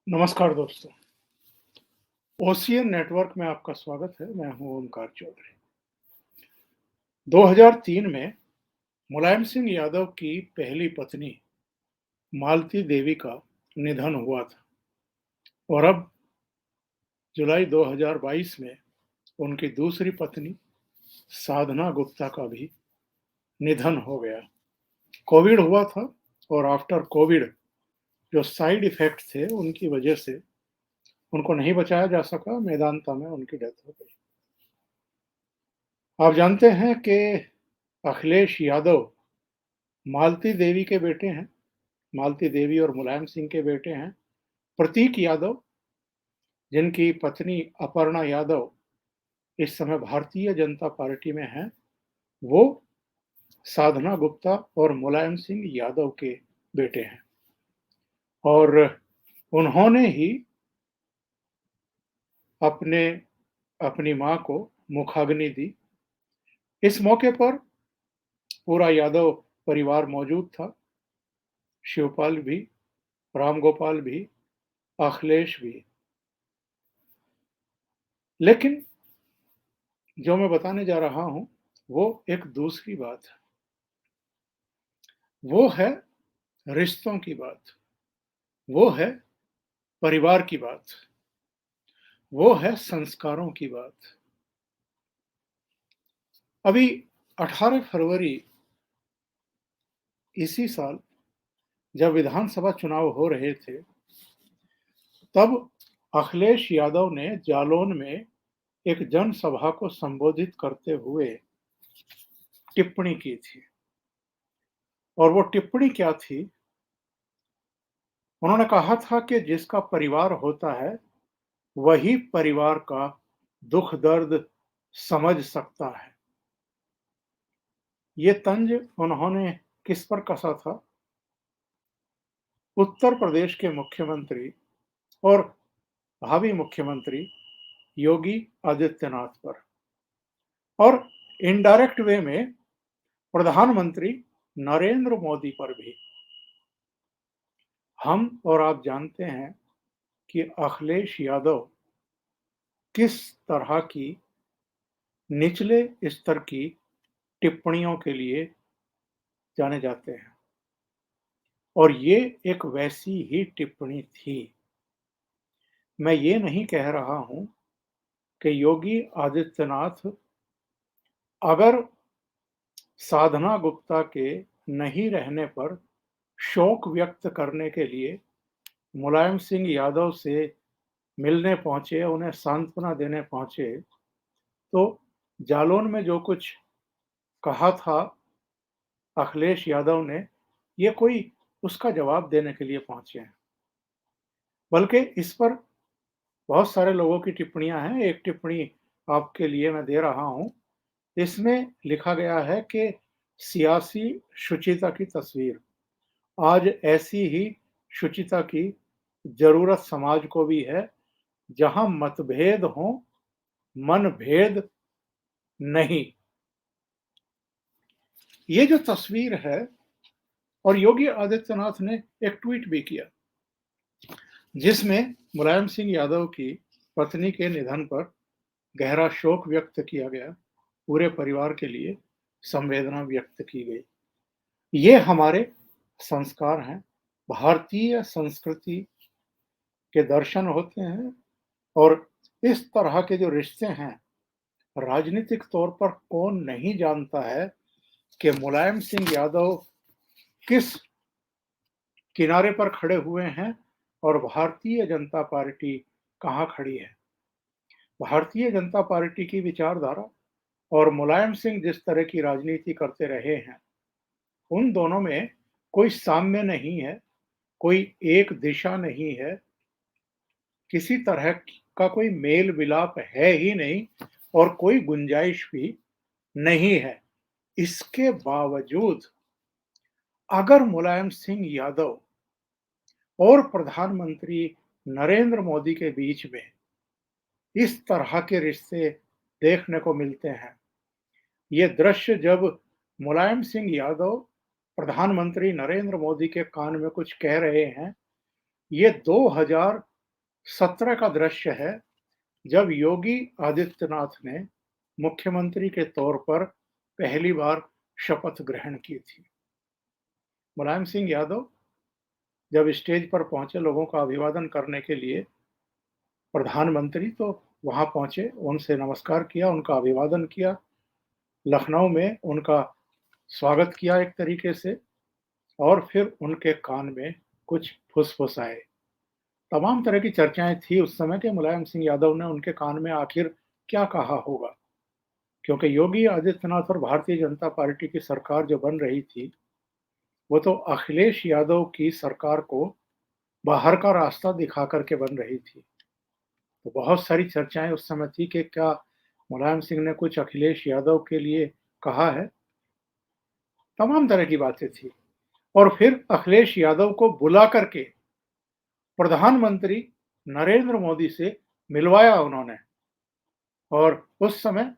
नमस्कार दोस्तों। Ocean network में आपका स्वागत है। मैं हूं ओमकार चौधरी। 2003 में मुलायम सिंह यादव की पहली पत्नी मालती देवी का निधन हुआ था और अब जुलाई 2022 में उनकी दूसरी पत्नी साधना गुप्ता का भी निधन हो गया। कोविड हुआ था और आफ्टर कोविड जो साइड इफेक्ट थे उनकी वजह से उनको नहीं बचाया जा सका। मेदांता में उनकी डेथ हो गई। आप जानते हैं कि अखिलेश यादव मालती देवी के बेटे हैं। मालती देवी और मुलायम सिंह के बेटे हैं। प्रतीक यादव, जिनकी पत्नी अपर्णा यादव इस समय भारतीय जनता पार्टी में हैं, वो साधना गुप्ता और मुलायम सिंह यादव के बेटे हैं और उन्होंने ही अपने अपनी मां को मुखाग्नि दी। इस मौके पर पूरा यादव परिवार मौजूद था। शिवपाल भी, रामगोपाल भी, अखिलेश भी। लेकिन जो मैं बताने जा रहा हूं वो एक दूसरी बात है। वो है रिश्तों की बात, वो है परिवार की बात, वो है संस्कारों की बात। अभी 18 फरवरी इसी साल जब विधानसभा चुनाव हो रहे थे, तब अखिलेश यादव ने जालौन में एक जनसभा को संबोधित करते हुए टिप्पणी की थी। और वो टिप्पणी क्या थी? उन्होंने कहा था कि जिसका परिवार होता है वही परिवार का दुख दर्द समझ सकता है। ये तंज उन्होंने किस पर कसा था? उत्तर प्रदेश के मुख्यमंत्री और भावी मुख्यमंत्री योगी आदित्यनाथ पर, और इनडायरेक्ट वे में प्रधानमंत्री नरेंद्र मोदी पर भी। हम और आप जानते हैं कि अखिलेश यादव किस तरह की निचले स्तर की टिप्पणियों के लिए जाने जाते हैं, और ये एक वैसी ही टिप्पणी थी। मैं ये नहीं कह रहा हूं कि योगी आदित्यनाथ अगर साधना गुप्ता के नहीं रहने पर शोक व्यक्त करने के लिए मुलायम सिंह यादव से मिलने पहुंचे, उन्हें सांत्वना देने पहुंचे, तो जालौन में जो कुछ कहा था अखिलेश यादव ने, ये कोई उसका जवाब देने के लिए पहुंचे हैं। बल्कि इस पर बहुत सारे लोगों की टिप्पणियां हैं। एक टिप्पणी आपके लिए मैं दे रहा हूं। इसमें लिखा गया है कि सियासी शुचिता की तस्वीर। आज ऐसी ही शुचिता की जरूरत समाज को भी है, जहां मतभेद हो, मनभेद नहीं। ये जो तस्वीर है, और योगी आदित्यनाथ ने एक ट्वीट भी किया जिसमें मुलायम सिंह यादव की पत्नी के निधन पर गहरा शोक व्यक्त किया गया, पूरे परिवार के लिए संवेदना व्यक्त की गई। ये हमारे संस्कार हैं, भारतीय संस्कृति के दर्शन होते हैं। और इस तरह के जो रिश्ते हैं, राजनीतिक तौर पर कौन नहीं जानता है कि मुलायम सिंह यादव किस किनारे पर खड़े हुए हैं और भारतीय जनता पार्टी कहां खड़ी है। भारतीय जनता पार्टी की विचारधारा और मुलायम सिंह जिस तरह की राजनीति करते रहे हैं, उन दोनों में कोई साम्य नहीं है, कोई एक दिशा नहीं है, किसी तरह का कोई मेल विलाप है ही नहीं, और कोई गुंजाइश भी नहीं है। इसके बावजूद अगर मुलायम सिंह यादव और प्रधानमंत्री नरेंद्र मोदी के बीच में इस तरह के रिश्ते देखने को मिलते हैं, ये दृश्य जब मुलायम सिंह यादव प्रधानमंत्री नरेंद्र मोदी के कान में कुछ कह रहे हैं, ये 17 का दृश्य है जब योगी आदित्यनाथ ने मुख्यमंत्री के तौर पर पहली बार शपथ ग्रहण की थी। मुलायम सिंह यादव जब स्टेज पर पहुंचे लोगों का अभिवादन करने के लिए, प्रधानमंत्री तो वहां पहुंचे, उनसे नमस्कार किया, उनका अभिवादन किया, लखनऊ में उनका स्वागत किया एक तरीके से, और फिर उनके कान में कुछ फुसफुसाए। तमाम तरह की चर्चाएं थी उस समय कि मुलायम सिंह यादव ने उनके कान में आखिर क्या कहा होगा, क्योंकि योगी आदित्यनाथ और भारतीय जनता पार्टी की सरकार जो बन रही थी, वो तो अखिलेश यादव की सरकार को बाहर का रास्ता दिखा करके बन रही थी। तो बहुत सारी चर्चाएं उस समय थी कि क्या मुलायम सिंह ने कुछ अखिलेश यादव के लिए कहा है। तमाम तरह की बातें थी, और फिर अखिलेश यादव को बुला करके प्रधानमंत्री नरेंद्र मोदी से मिलवाया उन्होंने। और उस समय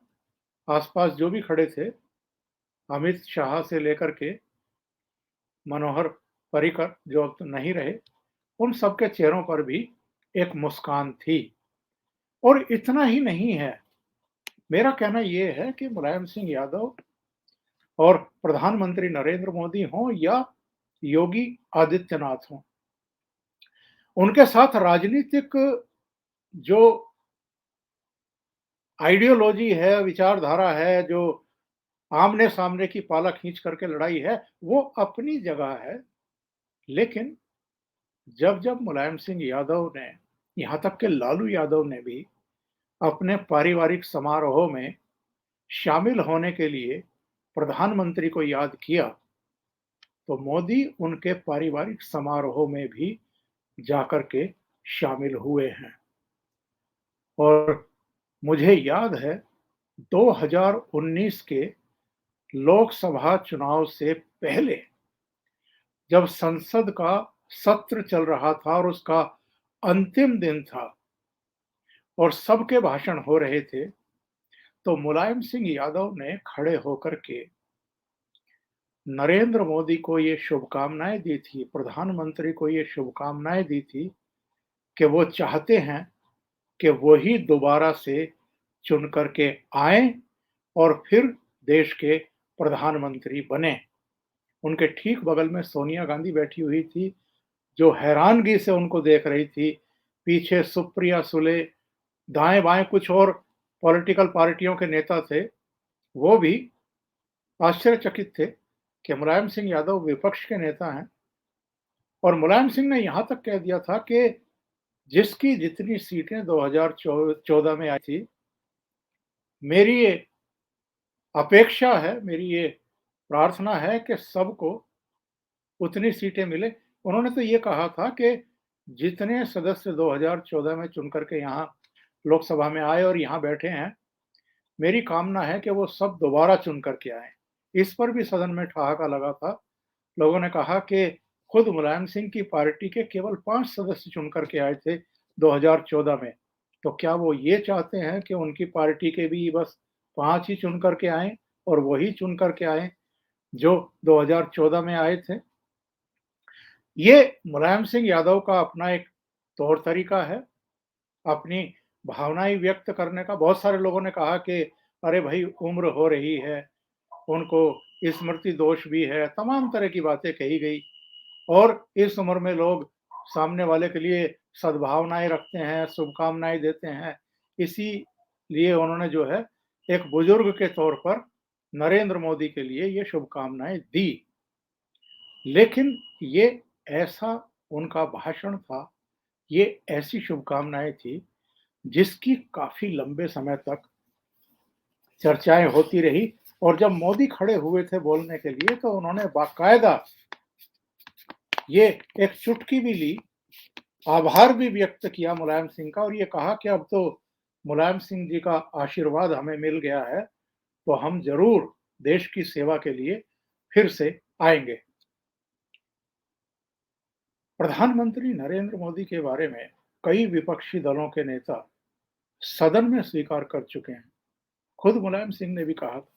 आसपास जो भी खड़े थे, अमित शाह से लेकर के मनोहर पर्रिकर जो अब तो नहीं रहे, उन सबके चेहरों पर भी एक मुस्कान थी। और इतना ही नहीं है, मेरा कहना यह है कि मुलायम सिंह यादव और प्रधानमंत्री नरेंद्र मोदी हों या योगी आदित्यनाथ हों, उनके साथ राजनीतिक जो आइडियोलॉजी है, विचारधारा है, जो आमने-सामने की पाला खींच करके लड़ाई है, वो अपनी जगह है। लेकिन जब-जब मुलायम सिंह यादव ने, यहाँ तक कि लालू यादव ने भी अपने पारिवारिक समारोह में शामिल होने के लिए प्रधानमंत्री को याद किया, तो मोदी उनके पारिवारिक समारोह में भी जाकर के शामिल हुए हैं। और मुझे याद है 2019 के लोकसभा चुनाव से पहले जब संसद का सत्र चल रहा था और उसका अंतिम दिन था और सबके भाषण हो रहे थे, तो मुलायम सिंह यादव ने खड़े होकर के नरेंद्र मोदी को ये शुभकामनाएं दी थी, प्रधानमंत्री को ये शुभकामनाएं दी थी कि वो चाहते हैं कि वही दोबारा से चुन करके आए और फिर देश के प्रधानमंत्री बने। उनके ठीक बगल में सोनिया गांधी बैठी हुई थी, जो हैरानगी से उनको देख रही थी। पीछे सुप्रिया सुले, दाएं-बाएं कुछ और पॉलिटिकल पार्टियों के नेता थे, वो भी आश्चर्यचकित थे कि मुलायम सिंह यादव विपक्ष के नेता हैं। और मुलायम सिंह ने यहाँ तक कह दिया था कि जिसकी जितनी सीटें 2014 में आई थी, मेरी ये अपेक्षा है, मेरी ये प्रार्थना है कि सबको उतनी सीटें मिले। उन्होंने तो ये कहा था कि जितने सदस्य 2014 में चुन करके यहाँ लोकसभा में आए और यहाँ बैठे हैं, मेरी कामना है कि वो सब दोबारा चुन करके आएँ। इस पर भी सदन में ठहाका लगा था। लोगों ने कहा कि खुद मुलायम सिंह की पार्टी के केवल 5 सदस्य चुन करके आए थे 2014 में। तो क्या वो ये चाहते हैं कि उनकी पार्टी के भी बस 5 ही चुन करके आएँ और वही चुन करके आएँ जो 2014 में आए थे? ये मुलायम सिंह यादव का अपना एक तौर तरीका है, अपनी भावनाएँ व्यक्त करने का। बहुत सारे लोगों ने कहा कि अरे भई उम्र हो रही है, उनको स्मृति दोष भी है, तमाम तरह की बातें कही गई। और इस उम्र में लोग सामने वाले के लिए सद्भावनाएँ रखते हैं, शुभकामनाएँ देते हैं। इसीलिए उन्होंने जो है एक बुजुर्ग के तौर पर नरेंद्र मोदी के लिए ये शुभकामनाएँ दी। लेकिन ये ऐसा उनका भाषण था, ये ऐसी शुभकामनाएँ थी जिसकी काफ़ी लंबे समय तक चर्चाएँ होती रही। और जब मोदी खड़े हुए थे बोलने के लिए, तो उन्होंने बाकायदा ये एक चुटकी भी ली, आभार भी व्यक्त किया मुलायम सिंह का, और ये कहा कि अब तो मुलायम सिंह जी का आशीर्वाद हमें मिल गया है, तो हम ज़रूर देश की सेवा के लिए फिर से आएँगे। प्रधानमंत्री नरेंद्र मोदी के बारे में कई विपक्षी दलों के नेता सदन में स्वीकार कर चुके हैं। खुद मुलायम सिंह ने भी कहा था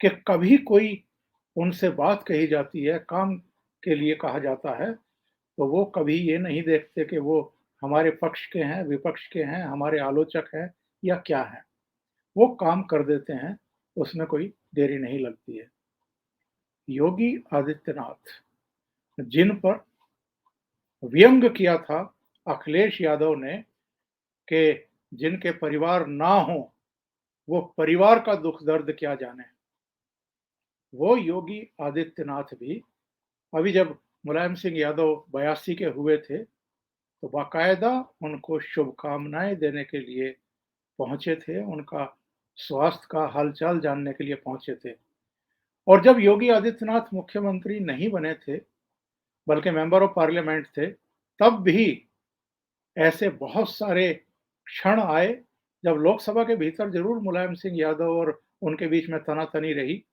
कि कभी कोई उनसे बात कही जाती है, काम के लिए कहा जाता है, तो वो कभी ये नहीं देखते कि वो हमारे पक्ष के हैं, विपक्ष के हैं, हमारे आलोचक हैं या क्या हैं, वो काम कर देते हैं, उसमें कोई देरी नहीं लगती है। योगी आदित्यनाथ जिन पर व्यंग किया था अखिलेश यादव ने कि जिनके परिवार ना हो, वो परिवार का दुख दर्द क्या जाने, वो योगी आदित्यनाथ भी अभी जब मुलायम सिंह यादव 82 के हुए थे, तो बाकायदा उनको शुभकामनाएं देने के लिए पहुंचे थे, उनका स्वास्थ्य का हालचाल जानने के लिए पहुंचे थे। और जब योगी आदित्यनाथ मुख्यमंत्री नहीं बने थे, बल्कि मेंबर ऑफ पार्लियामेंट थे, तब भी ऐसे बहुत सारे क्षण आए जब लोकसभा के भीतर जरूर मुलायम सिंह यादव और उनके बीच में तनातनी रही।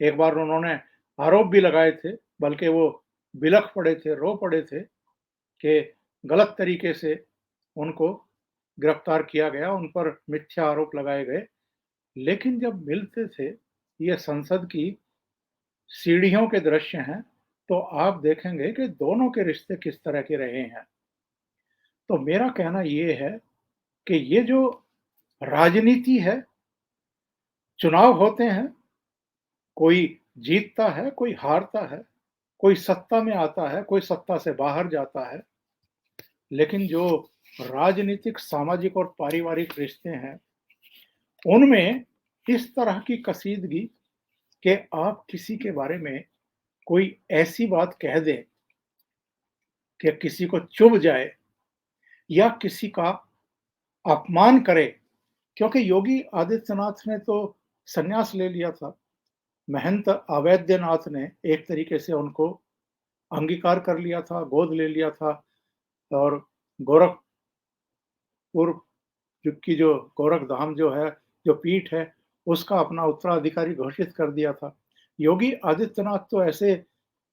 एक बार उन्होंने आरोप भी लगाए थे, बल्कि वो बिलख पड़े थे, रो पड़े थे कि गलत तरीके से उनको गिरफ्तार किया गया, उन पर मिथ्या आरोप लगाए गए। लेकिन जब मिलते थे, ये संसद की सीढ़ियों के दृश्य हैं, तो आप देखेंगे कि दोनों के रिश्ते किस तरह के रहे हैं। तो मेरा कहना ये है कि ये जो राजनीति है, चुनाव होते हैं, कोई जीतता है, कोई हारता है, कोई सत्ता में आता है, कोई सत्ता से बाहर जाता है। लेकिन जो राजनीतिक, सामाजिक और पारिवारिक रिश्ते हैं, उनमें इस तरह की कसीदगी कि आप किसी के बारे में कोई ऐसी बात कह दें कि किसी को चुभ जाए या किसी का अपमान करे, क्योंकि योगी आदित्यनाथ ने तो संन्यास ले लिया था। महंत अवैधनाथ ने एक तरीके से उनको अंगीकार कर लिया था, गोद ले लिया था और गोरखपुर की जो गोरख धाम जो है, जो पीठ है, उसका अपना उत्तराधिकारी घोषित कर दिया था। योगी आदित्यनाथ तो ऐसे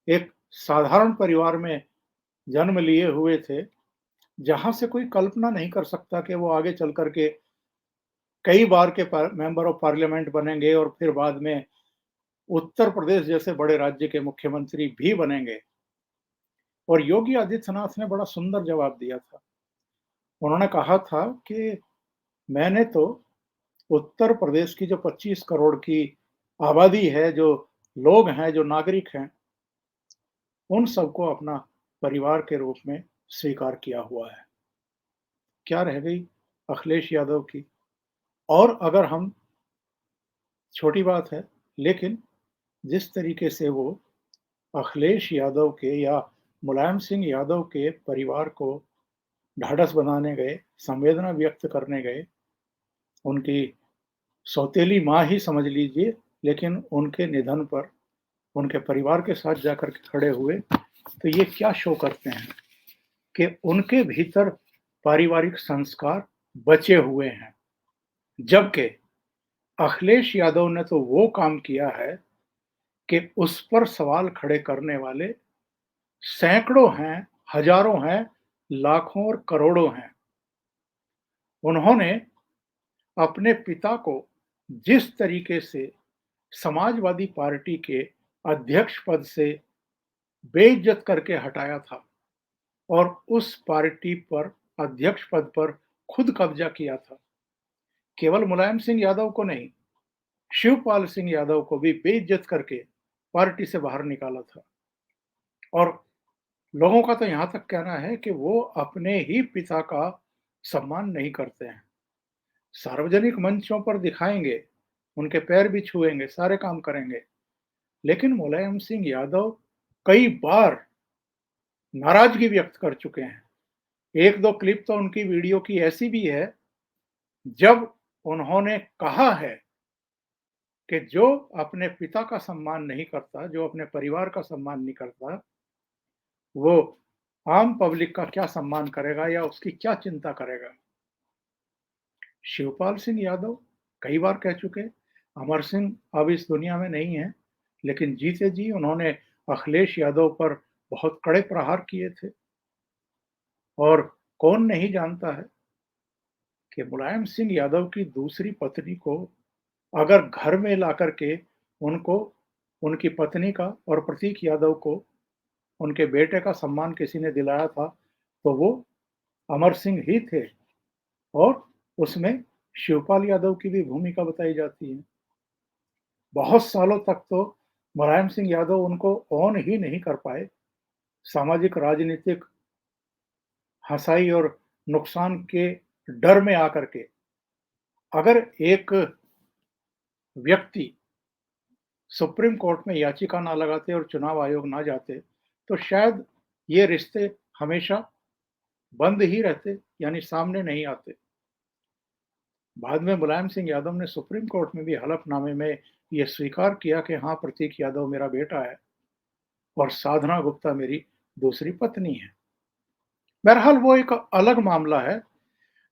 एक साधारण परिवार में जन्म लिए हुए थे, जहां से कोई कल्पना नहीं कर सकता कि वो आगे चल करके कई बार के मेंबर ऑफ पार्लियामेंट बनेंगे और फिर बाद में उत्तर प्रदेश जैसे बड़े राज्य के मुख्यमंत्री भी बनेंगे। और योगी आदित्यनाथ ने बड़ा सुंदर जवाब दिया था। उन्होंने कहा था कि मैंने तो उत्तर प्रदेश की जो 25 करोड़ की आबादी है, जो लोग हैं, जो नागरिक हैं, उन सबको अपना परिवार के रूप में स्वीकार किया हुआ है। क्या रह गई अखिलेश यादव की? और अगर हम, छोटी बात है, लेकिन जिस तरीके से वो अखिलेश यादव के या मुलायम सिंह यादव के परिवार को ढाढ़स बनाने गए, संवेदना व्यक्त करने गए, उनकी सौतेली माँ ही समझ लीजिए, लेकिन उनके निधन पर उनके परिवार के साथ जाकर के खड़े हुए, तो ये क्या शो करते हैं कि उनके भीतर पारिवारिक संस्कार बचे हुए हैं। जबकि अखिलेश यादव ने तो वो काम किया है कि उस पर सवाल खड़े करने वाले सैकड़ों हैं, हजारों हैं, लाखों और करोड़ों हैं। उन्होंने अपने पिता को जिस तरीके से समाजवादी पार्टी के अध्यक्ष पद से बेइज्जत करके हटाया था और उस पार्टी पर, अध्यक्ष पद पर खुद कब्जा किया था, केवल मुलायम सिंह यादव को नहीं, शिवपाल सिंह यादव को भी बेइज्जत करके पार्टी से बाहर निकाला था। और लोगों का तो यहां तक कहना है कि वो अपने ही पिता का सम्मान नहीं करते हैं। सार्वजनिक मंचों पर दिखाएंगे, उनके पैर भी छुएंगे, सारे काम करेंगे, लेकिन मुलायम सिंह यादव कई बार नाराजगी व्यक्त कर चुके हैं। एक दो क्लिप तो उनकी वीडियो की ऐसी भी है जब उन्होंने कहा है कि जो अपने पिता का सम्मान नहीं करता, जो अपने परिवार का सम्मान नहीं करता, वो आम पब्लिक का क्या सम्मान करेगा या उसकी क्या चिंता करेगा। शिवपाल सिंह यादव कई बार कह चुके, अमर सिंह अब इस दुनिया में नहीं है, लेकिन जीते जी उन्होंने अखिलेश यादव पर बहुत कड़े प्रहार किए थे। और कौन नहीं जानता है कि मुलायम सिंह यादव की दूसरी पत्नी को अगर घर में ला करके उनको, उनकी पत्नी का और प्रतीक यादव को, उनके बेटे का सम्मान किसी ने दिलाया था, तो वो अमर सिंह ही थे और उसमें शिवपाल यादव की भी भूमिका बताई जाती है। बहुत सालों तक तो मुलायम सिंह यादव उनको ऑन ही नहीं कर पाए। सामाजिक, राजनीतिक हँसाई और नुकसान के डर में आकर के अगर एक व्यक्ति सुप्रीम कोर्ट में याचिका ना लगाते और चुनाव आयोग ना जाते, तो शायद ये रिश्ते हमेशा बंद ही रहते, यानी सामने नहीं आते। बाद में मुलायम सिंह यादव ने सुप्रीम कोर्ट में भी हलफनामे में ये स्वीकार किया कि हाँ, प्रतीक यादव मेरा बेटा है और साधना गुप्ता मेरी दूसरी पत्नी है। बहरहाल वो एक अलग मामला है,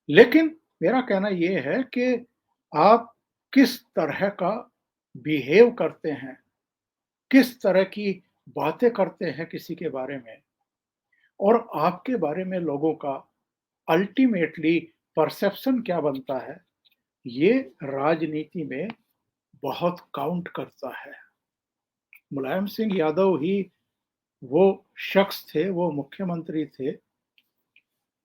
लेकिन मेरा कहना ये है कि आप किस तरह का बिहेव करते हैं, किस तरह की बातें करते हैं किसी के बारे में और आपके बारे में लोगों का अल्टीमेटली परसेप्शन क्या बनता है, ये राजनीति में बहुत काउंट करता है। मुलायम सिंह यादव ही वो शख्स थे, वो मुख्यमंत्री थे,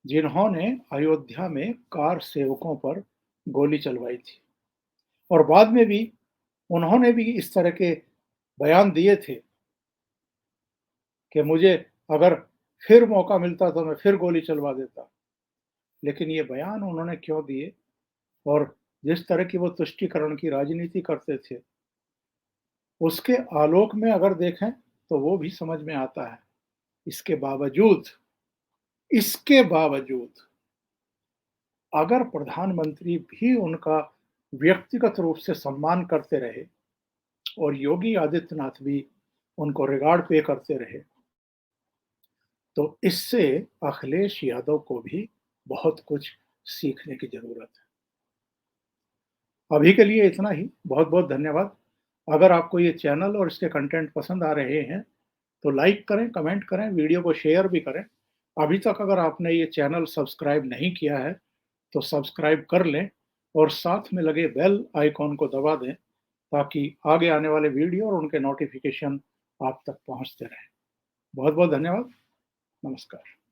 जिन्होंने अयोध्या में कार सेवकों पर गोली चलवाई थी और बाद में भी उन्होंने भी इस तरह के बयान दिए थे कि मुझे अगर फिर मौका मिलता तो मैं फिर गोली चलवा देता। लेकिन ये बयान उन्होंने क्यों दिए और जिस तरह की वो तुष्टीकरण की राजनीति करते थे, उसके आलोक में अगर देखें तो वो भी समझ में आता है। इसके बावजूद इसके बावजूद अगर प्रधानमंत्री भी उनका व्यक्तिगत रूप से सम्मान करते रहे और योगी आदित्यनाथ भी उनको रिगार्ड पे करते रहे, तो इससे अखिलेश यादव को भी बहुत कुछ सीखने की ज़रूरत है। अभी के लिए इतना ही, बहुत-बहुत धन्यवाद। अगर आपको ये चैनल और इसके कंटेंट पसंद आ रहे हैं, तो लाइक करें, कमेंट करें, वीडियो को शेयर भी करें। अभी तक अगर आपने ये चैनल सब्सक्राइब नहीं किया है, तो सब्सक्राइब कर लें और साथ में लगे बेल आइकॉन को दबा दें, ताकि आगे आने वाले वीडियो और उनके नोटिफ़िकेशन आप तक पहुँचते रहें। बहुत-बहुत धन्यवाद। नमस्कार।